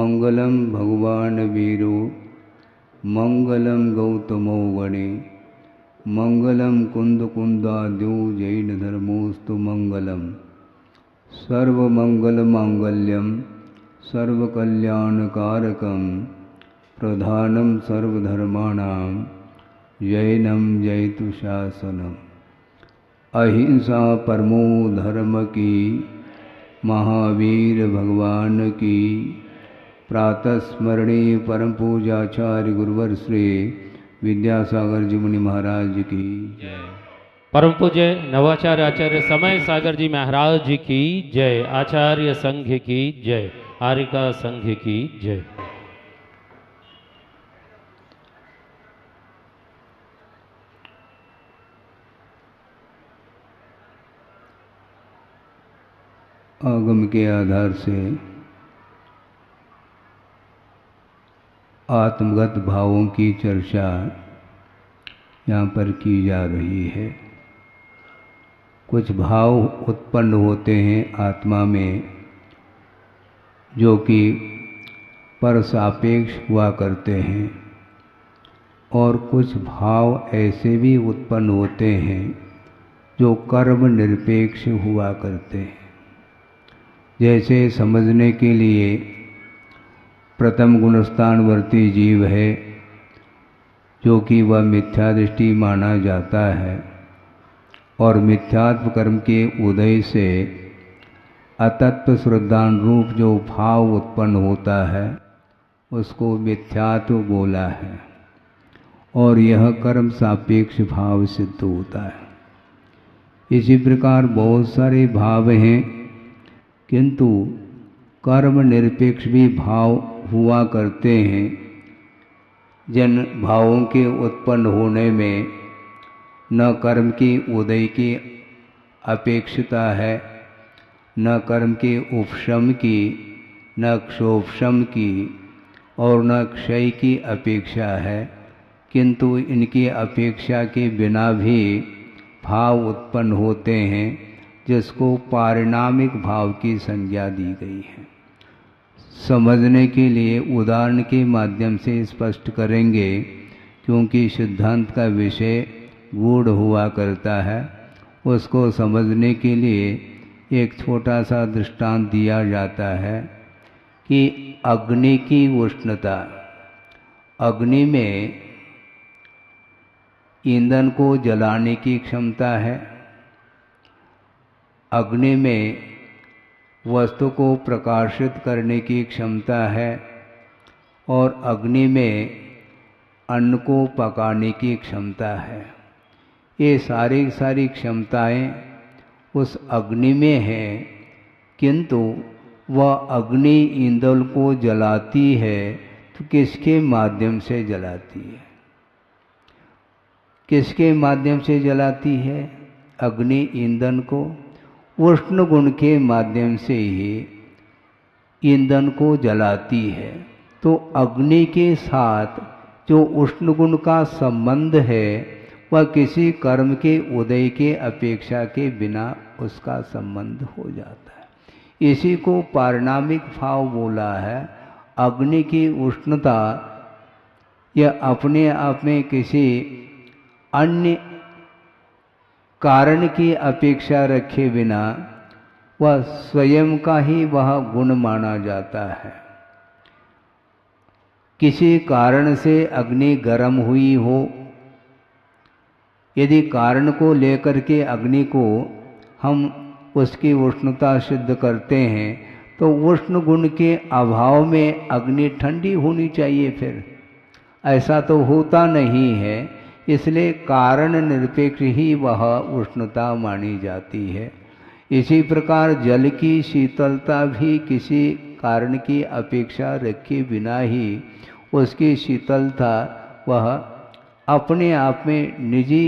मंगलम भगवान वीरो मंगलम गौतमो गणे मंगलम कुंद कुंदाद्यो जैन धर्मोस्तु मंगलम सर्वमंगल मांगल्यम सर्वकल्याणकारकम प्रधानम सर्वधर्माणां जैनम जयतु शासनम। अहिंसा परमो धर्म की महावीर भगवान की प्रातः स्मरणीय परम पूजाचार्य गुरुवर श्री विद्यासागर जी मुनि महाराज की जय। परम पूज्य नवाचार्य आचार्य समय सागर जी महाराज जी की जय। आचार्य संघ की जय। आरिका संघ की जय। आगम के आधार से आत्मगत भावों की चर्चा यहाँ पर की जा रही है। कुछ भाव उत्पन्न होते हैं आत्मा में जो कि परसापेक्ष हुआ करते हैं, और कुछ भाव ऐसे भी उत्पन्न होते हैं जो कर्म निरपेक्ष हुआ करते हैं। जैसे समझने के लिए प्रथम गुणस्थानवर्ती जीव है जो कि वह मिथ्या दृष्टि माना जाता है, और मिथ्यात्व कर्म के उदय से अतत्व श्रद्धान रूप जो भाव उत्पन्न होता है उसको मिथ्यात्व बोला है, और यह कर्म सापेक्ष भाव सिद्ध होता है। इसी प्रकार बहुत सारे भाव हैं, किंतु कर्म निरपेक्ष भी भाव हुआ करते हैं। जिन भावों के उत्पन्न होने में न कर्म की उदय की अपेक्षता है, न कर्म के उपशम की, न क्षोभशम की, और न क्षय की अपेक्षा है, किंतु इनकी अपेक्षा के बिना भी भाव उत्पन्न होते हैं, जिसको पारिणामिक भाव की संज्ञा दी गई है। समझने के लिए उदाहरण के माध्यम से स्पष्ट करेंगे, क्योंकि सिद्धांत का विषय गूढ़ हुआ करता है। उसको समझने के लिए एक छोटा सा दृष्टांत दिया जाता है कि अग्नि की उष्णता, अग्नि में ईंधन को जलाने की क्षमता है, अग्नि में वस्तु को प्रकाशित करने की क्षमता है, और अग्नि में अन्न को पकाने की क्षमता है। ये सारी क्षमताएं उस अग्नि में हैं, किंतु वह अग्नि ईंधन को जलाती है तो किसके माध्यम से जलाती है? किसके माध्यम से जलाती है? अग्नि ईंधन को उष्ण गुण के माध्यम से ही ईंधन को जलाती है। तो अग्नि के साथ जो उष्ण गुण का संबंध है वह किसी कर्म के उदय के अपेक्षा के बिना उसका संबंध हो जाता है। इसी को पारिणामिक भाव बोला है। अग्नि की उष्णता यह अपने आप में किसी अन्य कारण की अपेक्षा रखे बिना वह स्वयं का ही वह गुण माना जाता है। किसी कारण से अग्नि गर्म हुई हो, यदि कारण को लेकर के अग्नि को हम उसकी उष्णता सिद्ध करते हैं तो उष्ण गुण के अभाव में अग्नि ठंडी होनी चाहिए। फिर ऐसा तो होता नहीं है, इसलिए कारण निरपेक्ष ही वह उष्णता मानी जाती है। इसी प्रकार जल की शीतलता भी किसी कारण की अपेक्षा रखे बिना ही उसकी शीतलता वह अपने आप में निजी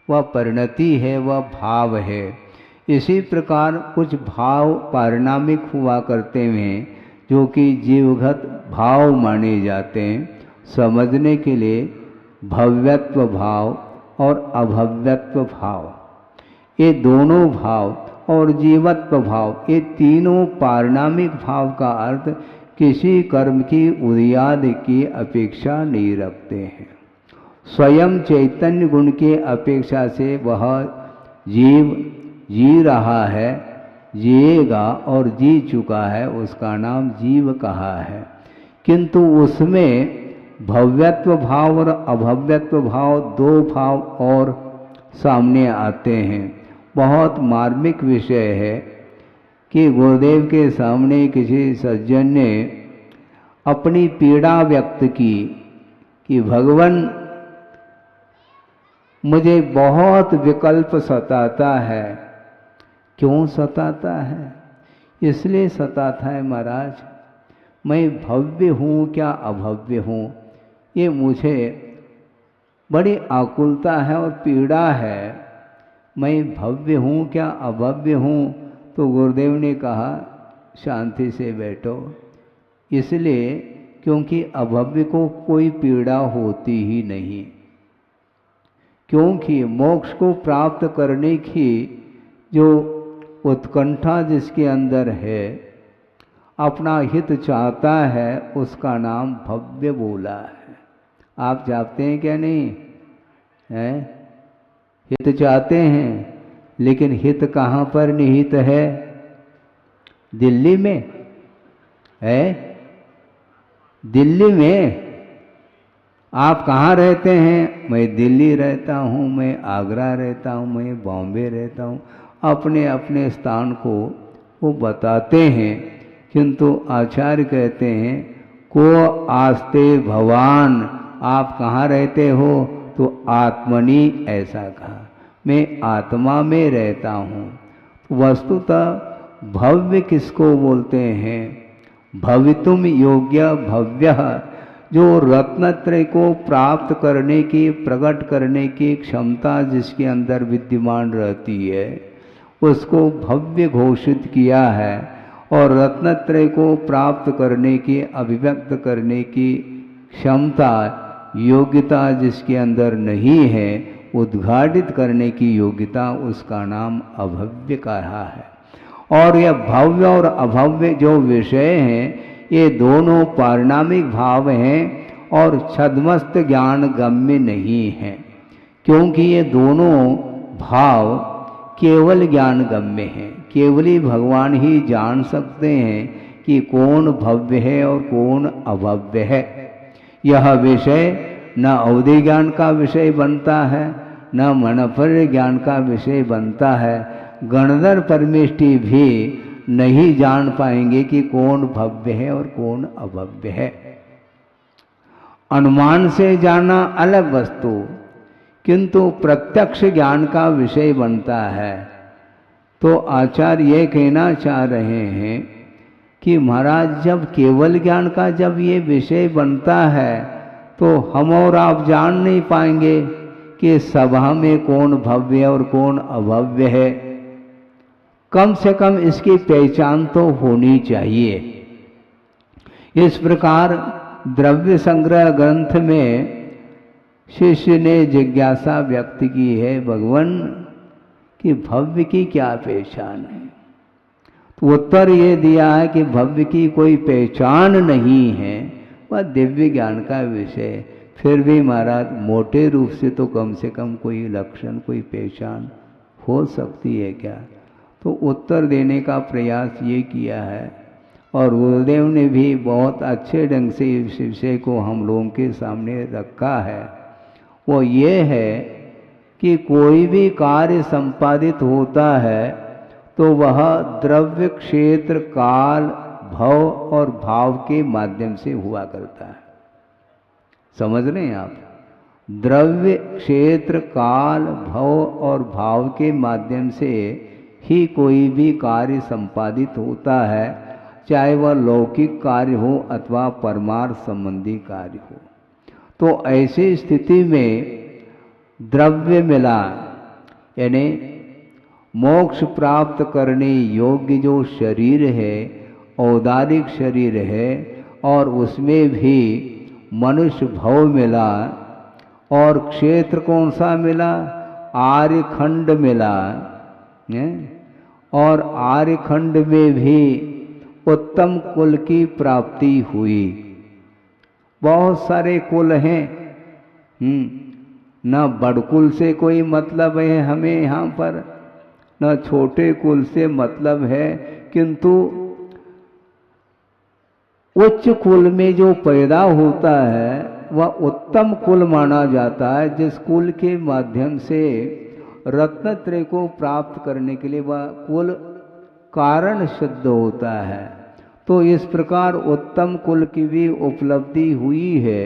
वह परिणति है, वह भाव है। इसी प्रकार कुछ भाव पारिणामिक हुआ करते हैं जो कि जीवगत भाव माने जाते हैं। समझने के लिए भव्यत्व भाव और अभव्यत्व भाव, ये दोनों भाव और जीवत्व भाव, ये तीनों पारिणामिक भाव का अर्थ किसी कर्म की उदियाद की अपेक्षा नहीं रखते हैं। स्वयं चैतन्य गुण के अपेक्षा से वह जीव जी रहा है, जिएगा और जी चुका है, उसका नाम जीव कहा है। किंतु उसमें भव्यत्व भाव और अभव्यत्व भाव, दो भाव और सामने आते हैं। बहुत मार्मिक विषय है कि गुरुदेव के सामने किसी सज्जन ने अपनी पीड़ा व्यक्त की कि भगवान मुझे बहुत विकल्प सताता है। क्यों सताता है? इसलिए सताता है महाराज, मैं भव्य हूँ क्या अभव्य हूँ, ये मुझे बड़ी आकुलता है और पीड़ा है। मैं भव्य हूँ क्या अभव्य हूँ? तो गुरुदेव ने कहा शांति से बैठो, इसलिए क्योंकि अभव्य को कोई पीड़ा होती ही नहीं, क्योंकि मोक्ष को प्राप्त करने की जो उत्कंठा जिसके अंदर है, अपना हित चाहता है, उसका नाम भव्य बोला है। आप जानते हैं क्या? नहीं है? हित चाहते हैं, लेकिन हित कहाँ पर निहित है? दिल्ली में है? दिल्ली में आप कहाँ रहते हैं? मैं दिल्ली रहता हूँ, मैं आगरा रहता हूँ, मैं बॉम्बे रहता हूँ। अपने अपने स्थान को वो बताते हैं, किंतु आचार्य कहते हैं को आस्ते भवान, आप कहाँ रहते हो? तो आत्मनि ऐसा कहा, मैं आत्मा में रहता हूँ। वस्तुतः भव्य किसको बोलते हैं? भवितुम योग्य भव्य, जो रत्नत्रय को प्राप्त करने की, प्रकट करने की क्षमता जिसके अंदर विद्यमान रहती है, उसको भव्य घोषित किया है। और रत्नत्रय को प्राप्त करने की, अभिव्यक्त करने की क्षमता, योग्यता जिसके अंदर नहीं है, उद्घाटित करने की योग्यता, उसका नाम अभव्य कहा है। और यह भव्य और अभव्य जो विषय हैं, ये दोनों पारिणामिक भाव हैं और छद्मस्त ज्ञान गम्य नहीं हैं, क्योंकि ये दोनों भाव केवल ज्ञान गम्य हैं। केवल ही भगवान ही जान सकते हैं कि कौन भव्य है और कौन अभव्य है। यह विषय न अवधि ज्ञान का विषय बनता है, न मनपर्य ज्ञान का विषय बनता है। गणधर परमेष्टि भी नहीं जान पाएंगे कि कौन भव्य है और कौन अभव्य है। अनुमान से जाना अलग वस्तु, किंतु प्रत्यक्ष ज्ञान का विषय बनता है। तो आचार्य ये कहना चाह रहे हैं कि महाराज, जब केवल ज्ञान का जब ये विषय बनता है, तो हम और आप जान नहीं पाएंगे कि सभा में कौन भव्य और कौन अभव्य है। कम से कम इसकी पहचान तो होनी चाहिए। इस प्रकार द्रव्य संग्रह ग्रंथ में शिष्य ने जिज्ञासा व्यक्त की है, भगवान कि भव्य की क्या पहचान है? तो उत्तर ये दिया है कि भव्य की कोई पहचान नहीं है, वह दिव्य ज्ञान का विषय। फिर भी महाराज मोटे रूप से कम कोई लक्षण, कोई पहचान हो सकती है क्या? तो उत्तर देने का प्रयास ये किया है, और गुरुदेव ने भी बहुत अच्छे ढंग से इस विषय को हम लोगों के सामने रखा है। वो ये है कि कोई भी कार्य संपादित होता है तो वह द्रव्य, क्षेत्र, काल, भव और भाव के माध्यम से हुआ करता है। समझ रहे हैं आप? द्रव्य, क्षेत्र, काल, भव और भाव के माध्यम से ही कोई भी कार्य संपादित होता है, चाहे वह लौकिक कार्य हो अथवा परमार्थ संबंधी कार्य हो। तो ऐसी स्थिति में द्रव्य मिला, यानी मोक्ष प्राप्त करने योग्य जो शरीर है, औदारिक शरीर है, और उसमें भी मनुष्य भव मिला। और क्षेत्र कौन सा मिला? आर्यखंड मिला। और आर्यखंड में भी उत्तम कुल की प्राप्ति हुई। बहुत सारे कुल हैं, न बड़कुल से कोई मतलब है हमें यहाँ पर, न छोटे कुल से मतलब है, किंतु उच्च कुल में जो पैदा होता है वह उत्तम कुल माना जाता है, जिस कुल के माध्यम से रत्नत्रय को प्राप्त करने के लिए वह कुल कारण सिद्ध होता है। तो इस प्रकार उत्तम कुल की भी उपलब्धि हुई है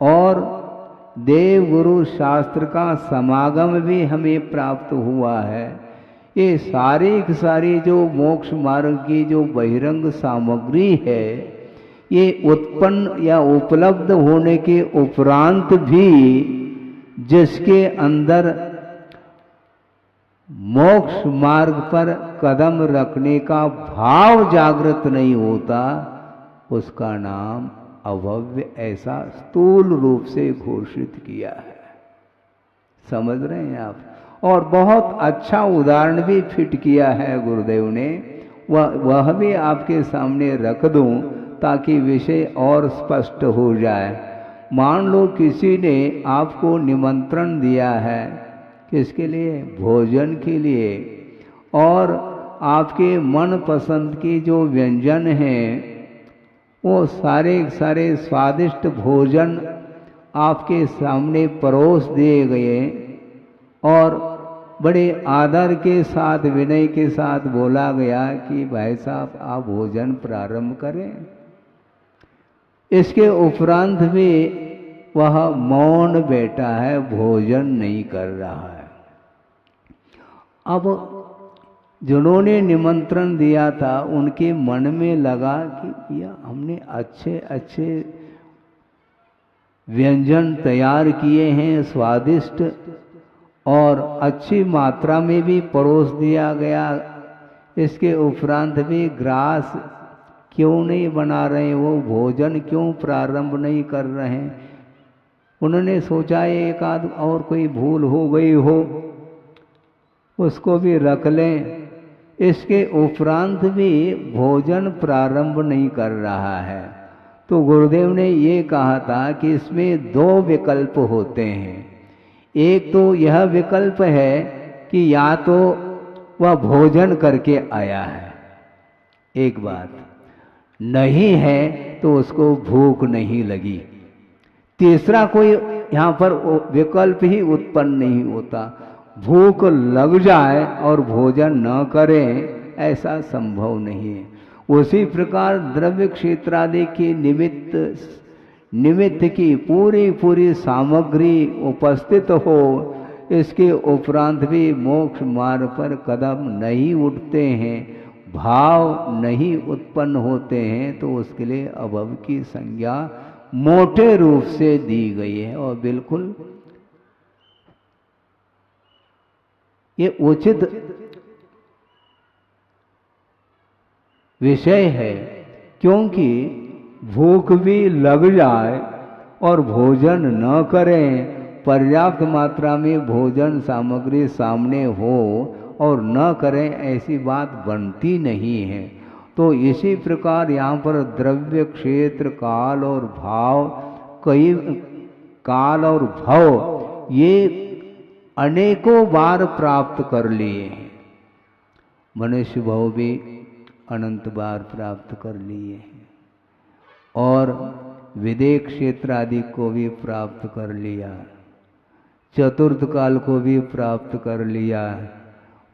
और देव गुरु शास्त्र का समागम भी हमें प्राप्त हुआ है। ये सारी की सारी जो मोक्ष मार्ग की जो बहिरंग सामग्री है, ये उत्पन्न या उपलब्ध होने के उपरांत भी जिसके अंदर मोक्ष मार्ग पर कदम रखने का भाव जागृत नहीं होता, उसका नाम अभव्य ऐसा स्थूल रूप से घोषित किया है। समझ रहे हैं आप? और बहुत अच्छा उदाहरण भी फिट किया है गुरुदेव ने, वह भी आपके सामने रख दूं ताकि विषय और स्पष्ट हो जाए। मान लो किसी ने आपको निमंत्रण दिया है, किसके लिए? भोजन के लिए, और आपके मन पसंद की जो व्यंजन हैं वो सारे सारे स्वादिष्ट भोजन आपके सामने परोस दिए गए और बड़े आदर के साथ, विनय के साथ बोला गया कि भाई साहब आप भोजन प्रारंभ करें। इसके उपरांत भी वह मौन बैठा है, भोजन नहीं कर रहा है। अब जिन्होंने निमंत्रण दिया था उनके मन में लगा कि या हमने अच्छे अच्छे व्यंजन तैयार किए हैं, स्वादिष्ट, और अच्छी मात्रा में भी परोस दिया गया, इसके उपरांत भी ग्रास क्यों नहीं बना रहे, वो भोजन क्यों प्रारंभ नहीं कर रहे हैं। उन्होंने सोचा एक आध और कोई भूल हो गई हो, उसको भी रख लें। इसके उपरांत भी भोजन प्रारंभ नहीं कर रहा है। तो गुरुदेव ने ये कहा था कि इसमें दो विकल्प होते हैं। एक तो यह विकल्प है कि या तो वह भोजन करके आया है, एक बात, नहीं है तो उसको भूख नहीं लगी। तीसरा कोई यहाँ पर विकल्प ही उत्पन्न नहीं होता। भूख लग जाए और भोजन न करें, ऐसा संभव नहीं है। उसी प्रकार द्रव्य क्षेत्र आदि की निमित्त की पूरी पूरी सामग्री उपस्थित हो, इसके उपरांत भी मोक्ष मार्ग पर कदम नहीं उठते हैं, भाव नहीं उत्पन्न होते हैं, तो उसके लिए अभव की संज्ञा मोटे रूप से दी गई है। और बिल्कुल ये उचित विषय है, क्योंकि भूख भी लग जाए और भोजन न करें, पर्याप्त मात्रा में भोजन सामग्री सामने हो और न करें, ऐसी बात बनती नहीं है। तो इसी प्रकार यहाँ पर द्रव्य क्षेत्र काल और भाव, कई काल और भव ये अनेकों बार प्राप्त कर लिए हैं। मनुष्य भव भी अनंत बार प्राप्त कर लिए हैं और विदेह क्षेत्र आदि को भी प्राप्त कर लिया, चतुर्थ काल को भी प्राप्त कर लिया,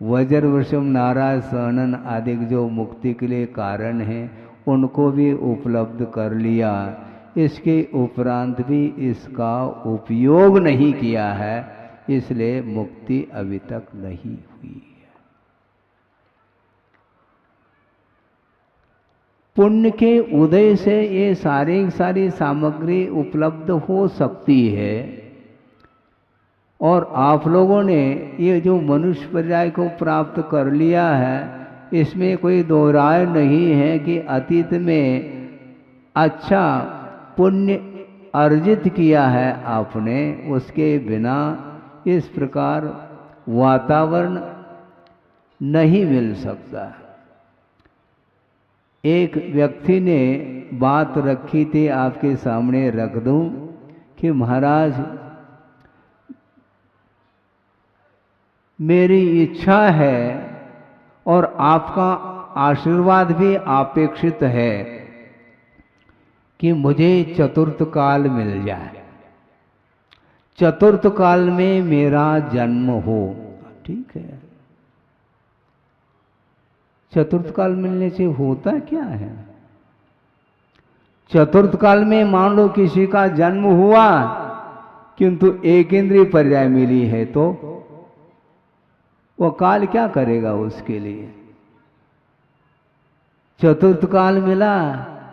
वज्र वृषभ नाराज सहनन आदि जो मुक्ति के लिए कारण हैं उनको भी उपलब्ध कर लिया। इसके उपरांत भी इसका उपयोग नहीं किया है, इसलिए मुक्ति अभी तक नहीं हुई है। पुण्य के उदय से ये सारी सामग्री उपलब्ध हो सकती है और आप लोगों ने ये जो मनुष्य पर्याय को प्राप्त कर लिया है, इसमें कोई दो राय नहीं है कि अतीत में अच्छा पुण्य अर्जित किया है आपने, उसके बिना इस प्रकार वातावरण नहीं मिल सकता। एक व्यक्ति ने बात रखी थी, आपके सामने रख दूं कि महाराज मेरी इच्छा है और आपका आशीर्वाद भी अपेक्षित है कि मुझे चतुर्थ काल मिल जाए, चतुर्थ काल में मेरा जन्म हो। ठीक है, चतुर्थ काल मिलने से होता क्या है? चतुर्थ काल में मान लो किसी का जन्म हुआ किंतु एक इंद्रिय पर्याय मिली है, तो वो काल क्या करेगा उसके लिए? चतुर्थ काल मिला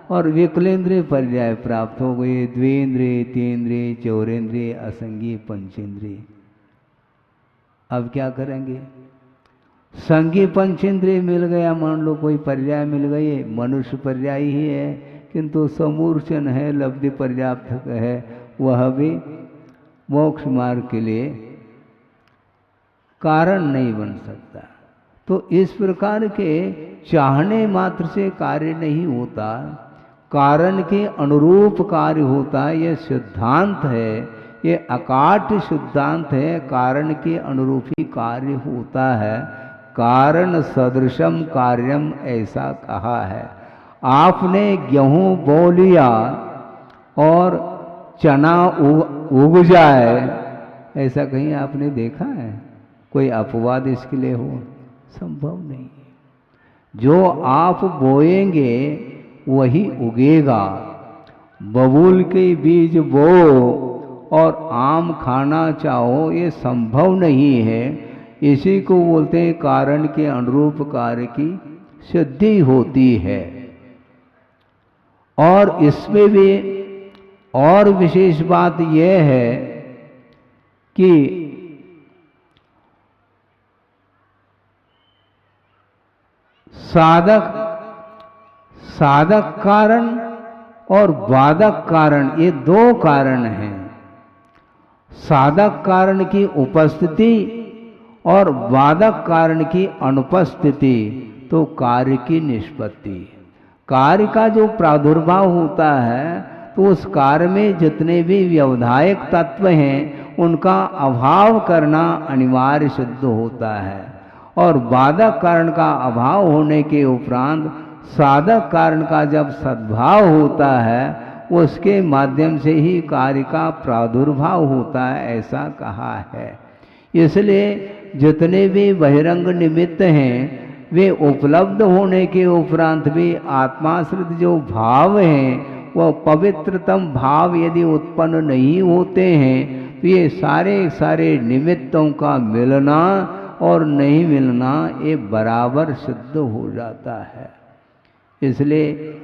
और विकलेंद्रिय पर्याय प्राप्त हो गए, द्विंद्रिय, तीन्द्रिय, चौरेंद्रिय, असंगी, पंचेंद्रिय। अब क्या करेंगे? संगी पंचेंद्रिय मिल गया, मान लो कोई पर्याय मिल गई, मनुष्य पर्याय ही है किंतु समूर्चन है, लब्धि पर्याप्त है, वह भी मोक्ष मार्ग के लिए कारण नहीं बन सकता। तो इस प्रकार के चाहने मात्र से कार्य नहीं होता, कारण के अनुरूप कार्य होता है। यह सिद्धांत है, ये अकाट्य सिद्धांत है, कारण के अनुरूप ही कार्य होता है। कारण सदृशम कार्यम ऐसा कहा है। आपने गेहूं बो लिया और चना उग जाए, ऐसा कहीं आपने देखा है? कोई अपवाद इसके लिए हो? संभव नहीं है। जो आप बोएंगे वही उगेगा। बबूल के बीज बो और आम खाना चाहो, ये संभव नहीं है। इसी को बोलते हैं कारण के अनुरूप कार्य की सिद्धि होती है। और इसमें भी और विशेष बात यह है कि साधक कारण और बाधक कारण, ये दो कारण हैं। साधक कारण की उपस्थिति और बाधक कारण की अनुपस्थिति, तो कार्य की निष्पत्ति। कार्य का जो प्रादुर्भाव होता है तो उस कार्य में जितने भी व्यवधायक तत्व हैं उनका अभाव करना अनिवार्य सिद्ध होता है। और बाधक कारण का अभाव होने के उपरांत साधक कारण का जब सद्भाव होता है उसके माध्यम से ही कार्य का प्रादुर्भाव होता है, ऐसा कहा है। इसलिए जितने भी बहिरंग निमित्त हैं वे उपलब्ध होने के उपरांत भी आत्माश्रित जो भाव हैं वह पवित्रतम भाव यदि उत्पन्न नहीं होते हैं तो ये सारे निमित्तों का मिलना और नहीं मिलना ये बराबर सिद्ध हो जाता है। इसलिए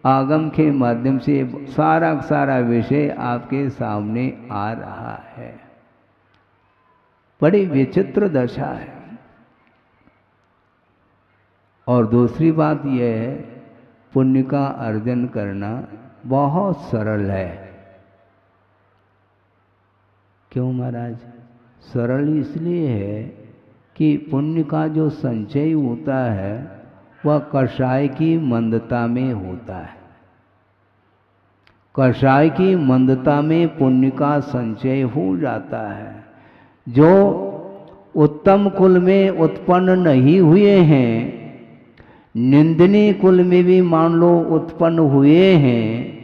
आगम के माध्यम से सारा विषय आपके सामने आ रहा है। बड़ी विचित्र दशा है। और दूसरी बात यह है, पुण्य का अर्जन करना बहुत सरल है। क्यों महाराज? सरल इसलिए है कि पुण्य का जो संचय होता है वह कषाय की मंदता में होता है। कषाय की मंदता में पुण्य का संचय हो जाता है। जो उत्तम कुल में उत्पन्न नहीं हुए हैं, निंदनीय कुल में भी मान लो उत्पन्न हुए हैं,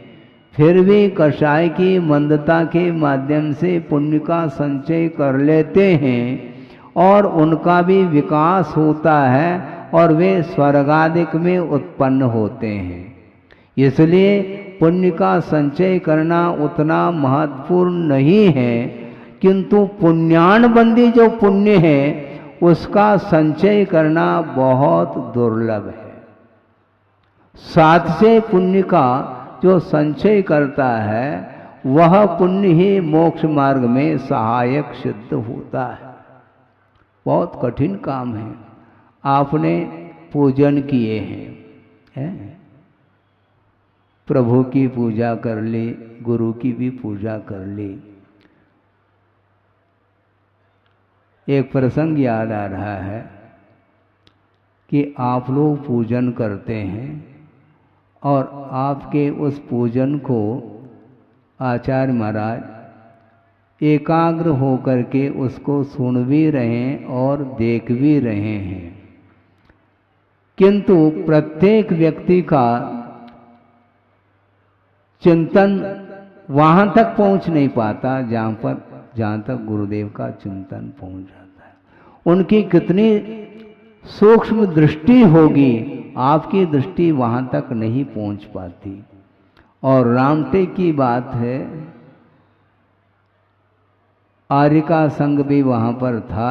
फिर भी कषाय की मंदता के माध्यम से पुण्य का संचय कर लेते हैं और उनका भी विकास होता है और वे स्वर्गादिक में उत्पन्न होते हैं। इसलिए पुण्य का संचय करना उतना महत्वपूर्ण नहीं है, किंतु पुण्यानुबंधी जो पुण्य है उसका संचय करना बहुत दुर्लभ है। साथ से पुण्य का जो संचय करता है वह पुण्य ही मोक्ष मार्ग में सहायक सिद्ध होता है। बहुत कठिन काम है। आपने पूजन किए हैं, प्रभु की पूजा कर ली, गुरु की भी पूजा कर ली। एक प्रसंग याद आ रहा है कि आप लोग पूजन करते हैं और आपके उस पूजन को आचार्य महाराज एकाग्र होकर के उसको सुन भी रहे हैं और देख भी रहे हैं, किंतु प्रत्येक व्यक्ति का चिंतन वहां तक पहुंच नहीं पाता जहां तक गुरुदेव का चिंतन पहुंच जाता है। उनकी कितनी सूक्ष्म दृष्टि होगी, आपकी दृष्टि वहां तक नहीं पहुंच पाती। और रामटे की बात है, आर्य का संघ भी वहां पर था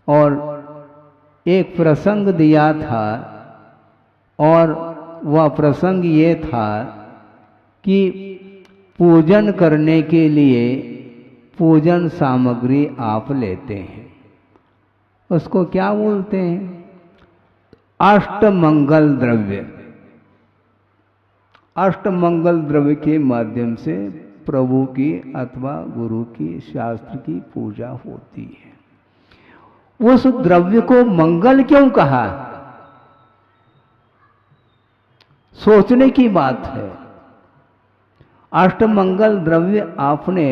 और एक प्रसंग दिया था, और वह प्रसंग ये था कि पूजन करने के लिए पूजन सामग्री आप लेते हैं, उसको क्या बोलते हैं? अष्टमंगल द्रव्य। अष्टमंगल द्रव्य के माध्यम से प्रभु की अथवा गुरु की, शास्त्र की पूजा होती है। उस द्रव्य को मंगल क्यों कहा? सोचने की बात है। अष्टमंगल द्रव्य आपने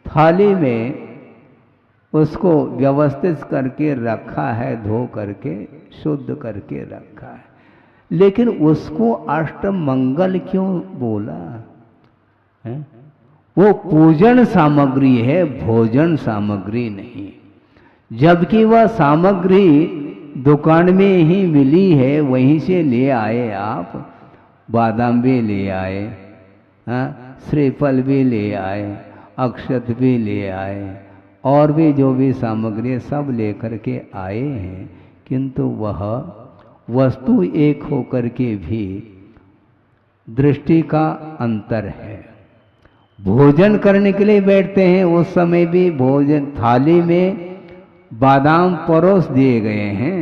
थाली में उसको व्यवस्थित करके रखा है, धो करके शुद्ध करके रखा है, लेकिन उसको अष्टमंगल क्यों बोला है? वो पूजन सामग्री है, भोजन सामग्री नहीं। जबकि वह सामग्री दुकान में ही मिली है, वहीं से ले आए आप, बादाम भी ले आए, श्रीफल भी ले आए, अक्षत भी ले आए, और भी जो भी सामग्री सब लेकर के आए हैं, किंतु वह वस्तु एक होकर के भी दृष्टि का अंतर है। भोजन करने के लिए बैठते हैं, उस समय भी भोजन थाली में बादाम परोस दिए गए हैं,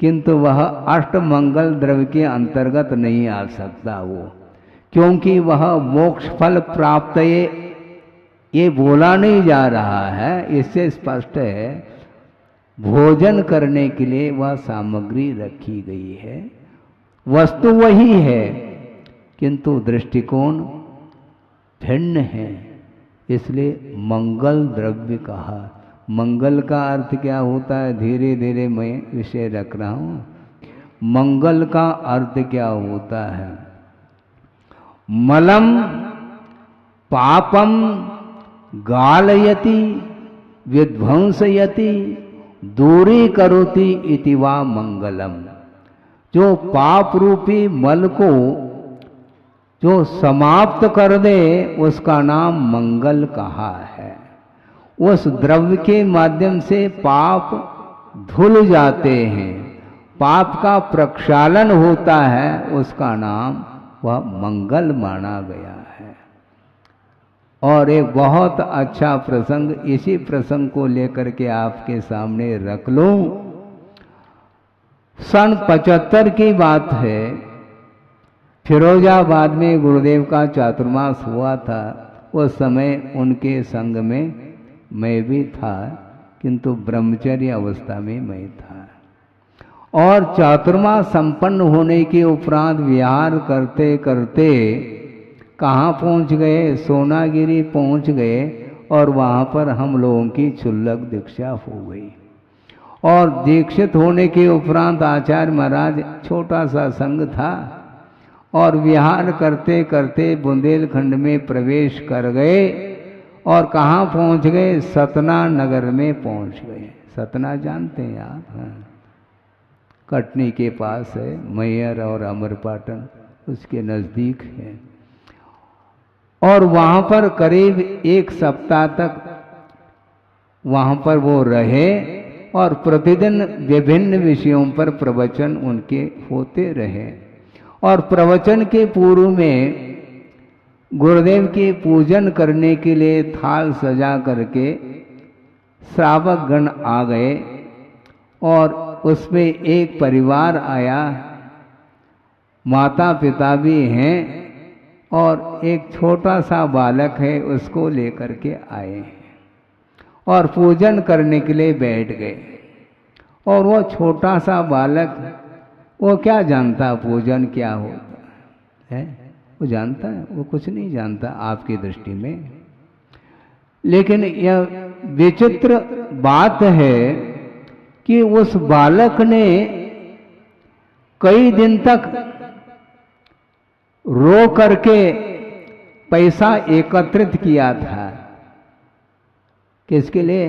किंतु वह अष्टमंगल द्रव्य के अंतर्गत नहीं आ सकता वो, क्योंकि वह मोक्ष फल प्राप्त ये बोला नहीं जा रहा है। इससे स्पष्ट है भोजन करने के लिए वह सामग्री रखी गई है, वस्तु वही है, किंतु दृष्टिकोण भिन्न है, इसलिए मंगल द्रव्य कहा। मंगल का अर्थ क्या होता है? धीरे धीरे मैं विषय रख रहा हूं। मंगल का अर्थ क्या होता है? मलम पापम गालयति विध्वंसयति दूरी करोति इति वा मंगलम। जो पाप रूपी मल को जो समाप्त कर दे, उसका नाम मंगल कहा है। उस द्रव्य के माध्यम से पाप धुल जाते हैं, पाप का प्रक्षालन होता है, उसका नाम वह मंगल माना गया है। और एक बहुत अच्छा प्रसंग, इसी प्रसंग को लेकर के आपके सामने रख लूं। सन 75 की बात है, फिरोजाबाद में गुरुदेव का चातुर्मास हुआ था। उस समय उनके संग में मैं भी था, किंतु ब्रह्मचर्य अवस्था में मैं था। और चातुर्मास संपन्न होने के उपरांत विहार करते करते कहाँ पहुँच गए? सोनागिरी पहुँच गए, और वहाँ पर हम लोगों की क्षुल्लक दीक्षा हो गई। और दीक्षित होने के उपरांत आचार्य महाराज, छोटा सा संघ था, और विहार करते करते बुंदेलखंड में प्रवेश कर गए, और कहाँ पहुँच गए? सतना नगर में पहुँच गए। सतना जानते हैं आप? हाँ, कटनी के पास है, मैयर और अमरपाटन उसके नज़दीक है। और वहाँ पर करीब 1 सप्ताह तक वहाँ पर वो रहे, और प्रतिदिन विभिन्न विषयों पर प्रवचन उनके होते रहे। और प्रवचन के पूर्व में गुरुदेव के पूजन करने के लिए थाल सजा करके श्रावक गण आ गए, और उसमें एक परिवार आया, माता पिता भी हैं, और एक छोटा सा बालक है, उसको लेकर के आए हैं, और पूजन करने के लिए बैठ गए। और वो छोटा सा बालक वो क्या जानता पूजन क्या होता है? वो जानता है? वो कुछ नहीं जानता आपकी दृष्टि में। लेकिन यह विचित्र बात है कि उस बालक ने कई दिन तक रो करके पैसा एकत्रित किया था। किसके लिए?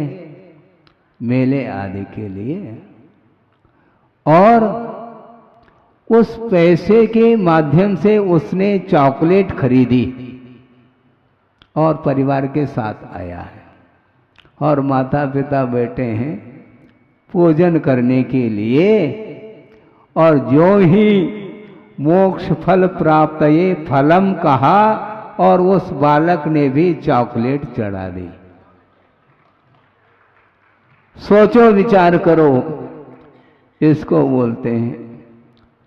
मेले आदि के लिए। और उस पैसे के माध्यम से उसने चॉकलेट खरीदी और परिवार के साथ आया है। और माता पिता बैठे हैं पूजन करने के लिए। और जो ही मोक्ष फल प्राप्त ये फलम कहा और उस बालक ने भी चॉकलेट चढ़ा दी। सोचो, विचार करो, इसको बोलते हैं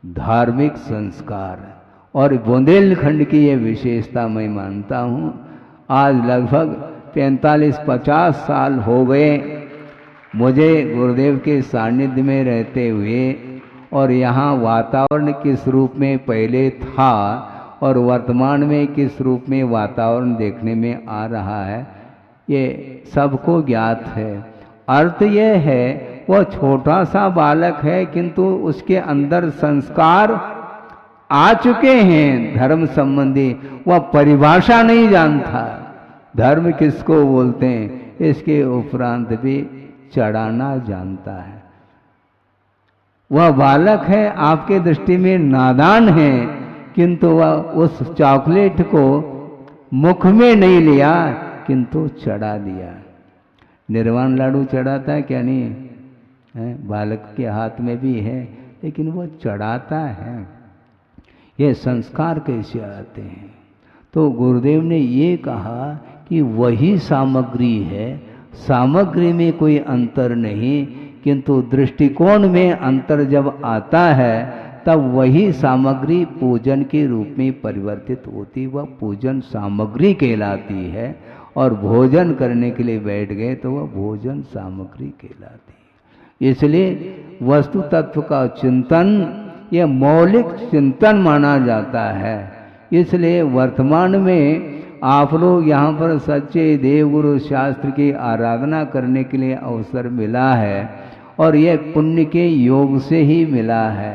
धार्मिक संस्कार। और बुंदेलखंड की ये विशेषता मैं मानता हूँ। आज लगभग 45-50 साल हो गए मुझे गुरुदेव के सानिध्य में रहते हुए। और यहाँ वातावरण किस रूप में पहले था और वर्तमान में किस रूप में वातावरण देखने में आ रहा है, ये सबको ज्ञात है। अर्थ यह है वह छोटा सा बालक है किंतु उसके अंदर संस्कार आ चुके हैं धर्म संबंधी। वह परिभाषा नहीं जानता धर्म किसको बोलते हैं, इसके उपरांत भी चढ़ाना जानता है। वह बालक है, आपके दृष्टि में नादान है, किंतु वह उस चॉकलेट को मुख में नहीं लिया किंतु चढ़ा दिया। निर्वाण लाडू चढ़ाता है क्या? नहीं है, बालक के हाथ में भी है लेकिन वो चढ़ाता है। ये संस्कार कैसे आते हैं? तो गुरुदेव ने ये कहा कि वही सामग्री है, सामग्री में कोई अंतर नहीं, किंतु दृष्टिकोण में अंतर जब आता है तब वही सामग्री पूजन के रूप में परिवर्तित होती, वह पूजन सामग्री कहलाती है। और भोजन करने के लिए बैठ गए तो वह भोजन सामग्री कहलाती है। इसलिए वस्तु तत्व का चिंतन यह मौलिक चिंतन माना जाता है। इसलिए वर्तमान में आप लोग यहाँ पर सच्चे देवगुरु शास्त्र की आराधना करने के लिए अवसर मिला है और यह पुण्य के योग से ही मिला है।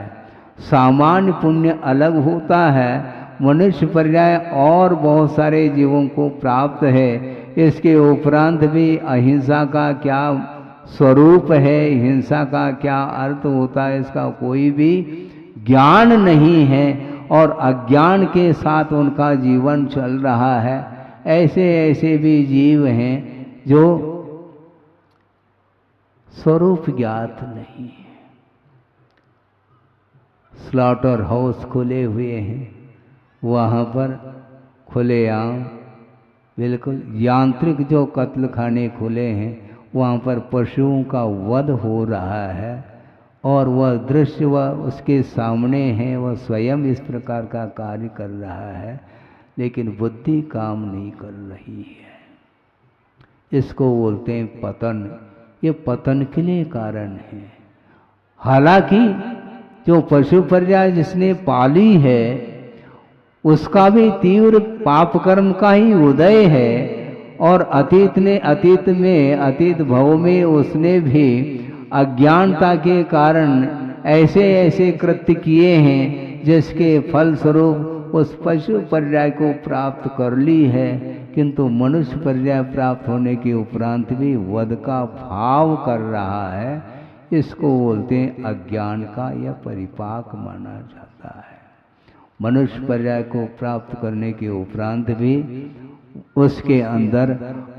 सामान्य पुण्य अलग होता है, मनुष्य पर्याय और बहुत सारे जीवों को प्राप्त है। इसके उपरांत भी अहिंसा का क्या स्वरूप है, हिंसा का क्या अर्थ होता है, इसका कोई भी ज्ञान नहीं है और अज्ञान के साथ उनका जीवन चल रहा है। ऐसे ऐसे भी जीव हैं जो स्वरूप ज्ञात नहीं है। स्लॉटर हाउस खुले हुए हैं, वहाँ पर खुलेआम बिल्कुल यांत्रिक जो कत्ल खाने खुले हैं, वहाँ पर पशुओं का वध हो रहा है और वह दृश्य वह उसके सामने है। वह स्वयं इस प्रकार का कार्य कर रहा है लेकिन बुद्धि काम नहीं कर रही है। इसको बोलते हैं पतन। ये पतन के लिए कारण है। हालांकि जो पशु पर्याय जिसने पाली है उसका भी तीव्र पाप कर्म का ही उदय है और अतीत भव में उसने भी अज्ञानता के कारण ऐसे ऐसे कृत्य किए हैं जिसके फल स्वरूप उस पशु पर्याय को प्राप्त कर ली है, किंतु मनुष्य पर्याय प्राप्त होने के उपरांत भी वध का भाव कर रहा है। इसको बोलते हैं अज्ञान का यह परिपाक माना जाता है। मनुष्य पर्याय को प्राप्त करने के उपरांत भी उसके अंदर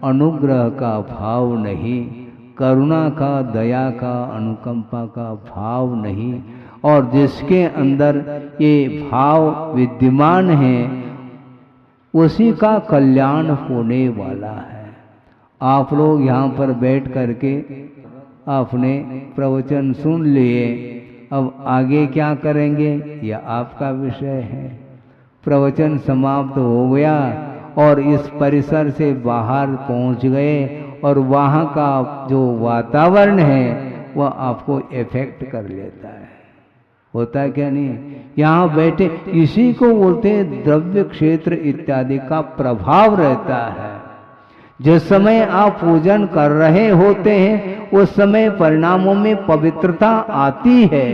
अनुग्रह का भाव नहीं, करुणा का, दया का, अनुकंपा का भाव नहीं। और जिसके अंदर ये भाव विद्यमान है उसी का कल्याण होने वाला है। आप लोग यहाँ पर बैठ करके आपने प्रवचन सुन लिए, अब आगे क्या करेंगे यह आपका विषय है। प्रवचन समाप्त हो गया और इस परिसर से बाहर पहुंच गए और वहाँ का जो वातावरण है वह आपको इफेक्ट कर लेता है। होता है क्या नहीं? यहाँ बैठे इसी को बोलते हैं द्रव्य क्षेत्र इत्यादि का प्रभाव रहता है। जिस समय आप पूजन कर रहे होते हैं उस समय परिणामों में पवित्रता आती है,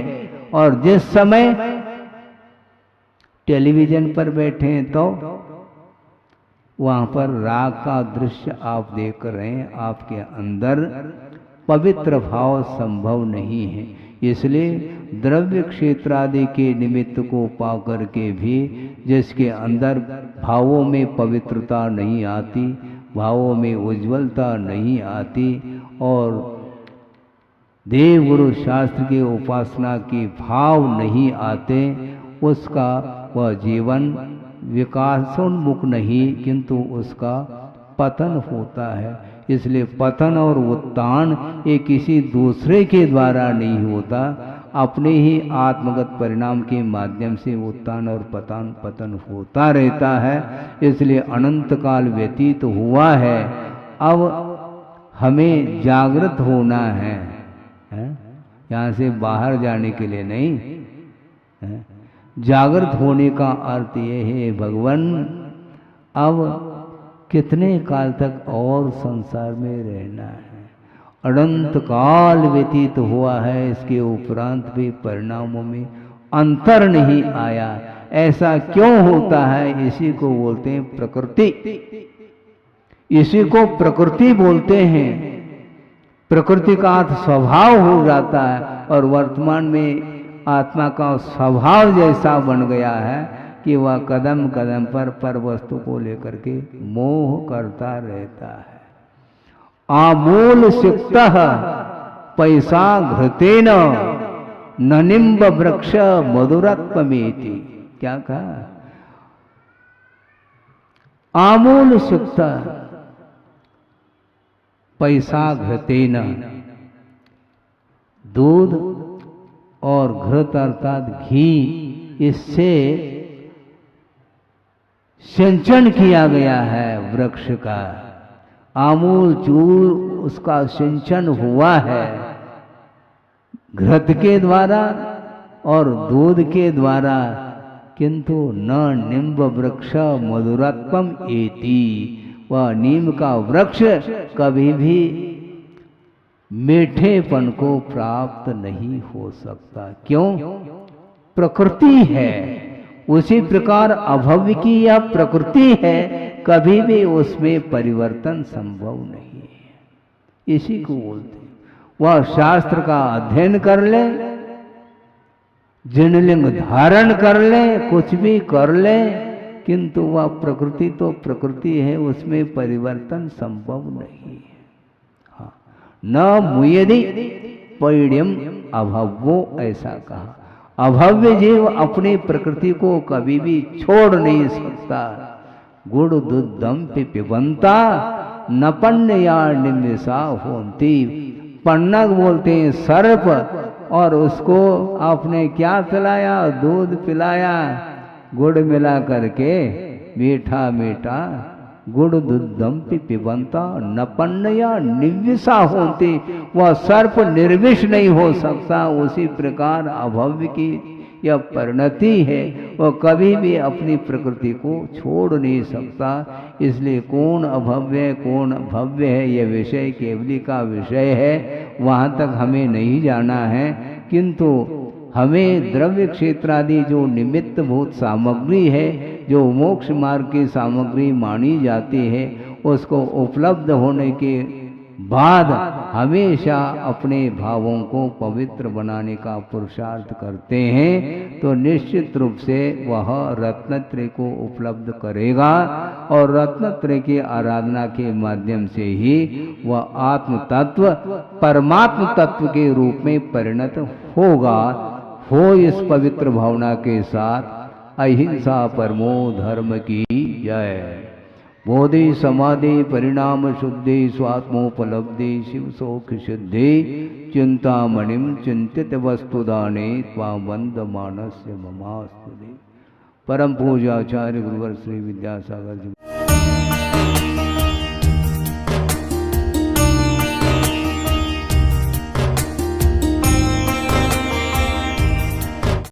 और जिस समय टेलीविजन पर बैठे हैं तो वहां पर राग का दृश्य आप देख रहे हैं, आपके अंदर पवित्र भाव संभव नहीं है। इसलिए द्रव्य क्षेत्र आदि के निमित्त को पाकर के भी जिसके अंदर भावों में पवित्रता नहीं आती, भावों में उज्ज्वलता नहीं आती, और देव गुरु शास्त्र के उपासना के भाव नहीं आते, उसका वह जीवन विकासोन्मुख नहीं किंतु उसका पतन होता है। इसलिए पतन और उत्थान ये किसी दूसरे के द्वारा नहीं होता, अपने ही आत्मगत परिणाम के माध्यम से उत्थान और पतन होता रहता है। इसलिए अनंत काल व्यतीत हुआ है, अब हमें जागृत होना है, यहाँ से बाहर जाने के लिए नहीं है? जागृत होने का अर्थ ये है भगवान अब कितने काल तक और संसार में रहना है? अनंत काल व्यतीत हुआ है, इसके उपरांत भी परिणामों में अंतर नहीं आया। ऐसा क्यों होता है? इसी को बोलते हैं प्रकृति, इसी को प्रकृति बोलते हैं। प्रकृति का अर्थ स्वभाव हो जाता है, और वर्तमान में आत्मा का स्वभाव जैसा बन गया है कि वह कदम कदम पर वस्तु को लेकर के मोह करता रहता है। आमूल सिक्तः पैसा घृतेन न निम्ब वृक्ष मधुरत्वमेति। क्या कहा? आमूल सिक्तः पैसा घृतेन, दूध और घृत अर्थात घी, इससे सिंचन किया गया है वृक्ष का। आमूल चूर उसका सिंचन हुआ है घृत के द्वारा और दूध के द्वारा, किंतु न निम्ब वृक्ष मधुरत्वम एति। वह नीम का वृक्ष कभी भी मीठेपन को प्राप्त नहीं हो सकता। क्यों? प्रकृति है। उसी प्रकार अभव्य की यह प्रकृति है, कभी भी उसमें परिवर्तन संभव नहीं है। इसी को बोलते हैं। वह शास्त्र का अध्ययन कर ले, जिनलिंग धारण कर ले, कुछ भी कर ले, किंतु वह प्रकृति तो प्रकृति है, उसमें परिवर्तन संभव नहीं है। हाँ, न मुयदि पैड्यम अभव्यो, ऐसा कहा। अभव्य जीव अपनी प्रकृति को कभी भी छोड़ नहीं सकता। गुड़ दुद्धम पिबंता नपन्नया निमिषा होती। पन्नग बोलते हैं सर्प, और उसको आपने क्या पिलाया? दूध पिलाया, गुड़ मिला करके, मीठा मीठा। गुड़ दुद्धम पिबंता नपन्नया निविषा होती। वह सर्प निर्विष नहीं हो सकता। उसी प्रकार अभव्य की यह परिणति है, वह कभी भी अपनी प्रकृति को छोड़ नहीं सकता। इसलिए कौन अभव्य कौन भव्य है, यह विषय केवली का विषय है, वहाँ तक हमें नहीं जाना है। किंतु हमें द्रव्य क्षेत्र आदि जो निमित्त भूत सामग्री है, जो मोक्ष मार्ग की सामग्री मानी जाती है, उसको उपलब्ध होने के बाद हमेशा अपने भावों को पवित्र बनाने का पुरुषार्थ करते हैं, तो निश्चित रूप से वह रत्नत्रय को उपलब्ध करेगा, और रत्नत्रय की आराधना के माध्यम से ही वह आत्म तत्व परमात्म तत्व के रूप में परिणत होगा। हो इस पवित्र भावना के साथ अहिंसा परमो धर्म की जय। बोधि समाधि परिणाम शुद्धि स्वात्मोपलब्धि शिव सौख सिद्धि चिंतामणिम चिंतित वस्तुदाने त्वां वंद मानस्य ममास्तुते। परम पूज्य आचार्य गुरुवर श्री विद्यासागर जी।